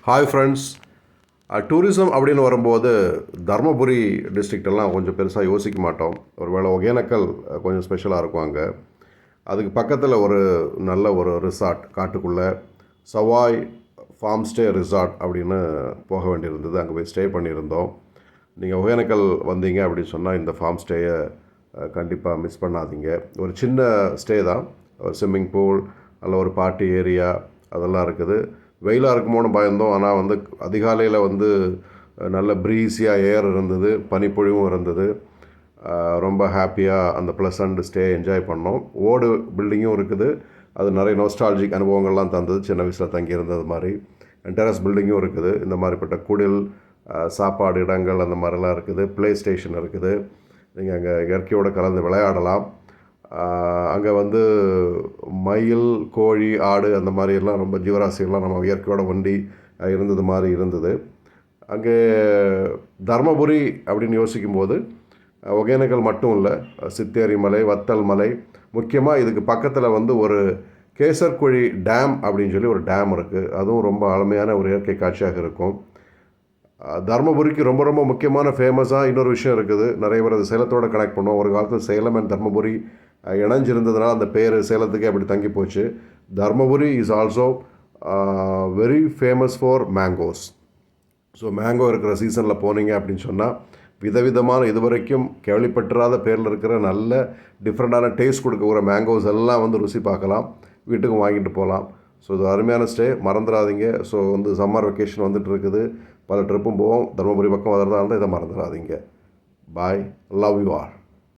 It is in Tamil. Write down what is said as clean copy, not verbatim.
Hi friends. டூரிசம் அப்படின்னு வரும்போது தர்மபுரி டிஸ்ட்ரிக்டெல்லாம் கொஞ்சம் பெருசாக யோசிக்க மாட்டோம். ஒருவேளை ஒகேனக்கல் கொஞ்சம் ஸ்பெஷலாக இருக்கும் அங்கே. அதுக்கு பக்கத்தில் ஒரு நல்ல ஒரு ரிசார்ட் காட்டுக்குள்ளே சவாய் ஃபார்ம் ஸ்டே ரிசார்ட் அப்படின்னு போக வேண்டியிருந்தது. அங்கே போய் ஸ்டே பண்ணியிருந்தோம். நீங்கள் ஒகேனக்கல் வந்தீங்க அப்படின்னு சொன்னால் இந்த ஃபார்ம் ஸ்டேயை கண்டிப்பாக மிஸ் பண்ணாதீங்க. ஒரு சின்ன ஸ்டே தான். ஒரு ஸ்விம்மிங் பூல், அதில் ஒரு பார்ட்டி ஏரியா அதெல்லாம் இருக்குது. வெயிலாக இருக்குமோன்னு பயந்தோம். ஆனால் அதிகாலையில் நல்ல ப்ரீஸியாக ஏர் இருந்தது, பனிப்பொழிவும் இருந்தது. ரொம்ப ஹாப்பியாக அந்த ப்ளசண்ட் ஸ்டே என்ஜாய் பண்ணோம். ஓடு பில்டிங்கும் இருக்குது. அது நிறைய நோஸ்டாலஜிக் அனுபவங்கள்லாம் தந்தது. சின்ன வயசில் தங்கியிருந்தது மாதிரி. டெரஸ் பில்டிங்கும் இருக்குது. இந்த மாதிரிப்பட்ட குடில், சாப்பாடு இடங்கள் அந்த மாதிரிலாம் இருக்குது. ப்ளே ஸ்டேஷன் இருக்குது. நீங்கள் அங்கே இயற்கையோடு கலந்து விளையாடலாம். அங்கே மயில், கோழி, ஆடு அந்த மாதிரியெல்லாம் ரொம்ப ஜீவராசிகள்லாம் நம்ம இயற்கையோட ஒண்டி இருந்தது மாதிரி இருந்தது. அங்கே தர்மபுரி அப்படின்னு யோசிக்கும்போது ஒகேனக்கல் மட்டும் இல்லை, சித்தேரி மலை, வத்தல் மலை, முக்கியமாக இதுக்கு பக்கத்தில் ஒரு கேசர்குழி டேம் அப்படின்னு சொல்லி ஒரு டேம் இருக்குது. அதுவும் ரொம்ப அருமையான ஒரு இயற்கை காட்சியாக இருக்கும். தர்மபுரிக்கு ரொம்ப ரொம்ப முக்கியமான ஃபேமஸாக இன்னொரு விஷயம் இருக்குது. நிறைய பேர் அது சேலத்தோடு கனெக்ட் பண்ணுவோம். ஒரு காலத்தில் சேலம் அண்ட் தர்மபுரி இணைஞ்சிருந்ததுனால அந்த பேர் சேலத்துக்கே அப்படி தங்கி போச்சு. Dharmapuri is also very famous for mangoes. So mango இருக்கிற சீசனில் போனீங்க அப்படின்னு சொன்னால் விதவிதமான இதுவரைக்கும் கேள்விப்பட்டிராத பேரில் இருக்கிற நல்ல டிஃப்ரெண்ட்டான டேஸ்ட் கொடுக்குற மேங்கோஸ் எல்லாம் ருசி பார்க்கலாம். வீட்டுக்கும் வாங்கிட்டு போகலாம். ஸோ இது அருமையான ஸ்டே, மறந்துடாதீங்க. ஸோ சம்மர் வெக்கேஷன் வந்துட்டு இருக்குது. பல ட்ரிப்பும் போவோம். தர்மபுரி பக்கம் வரதா இருந்தால் இதை மறந்துடாதீங்க. பாய். Love you R.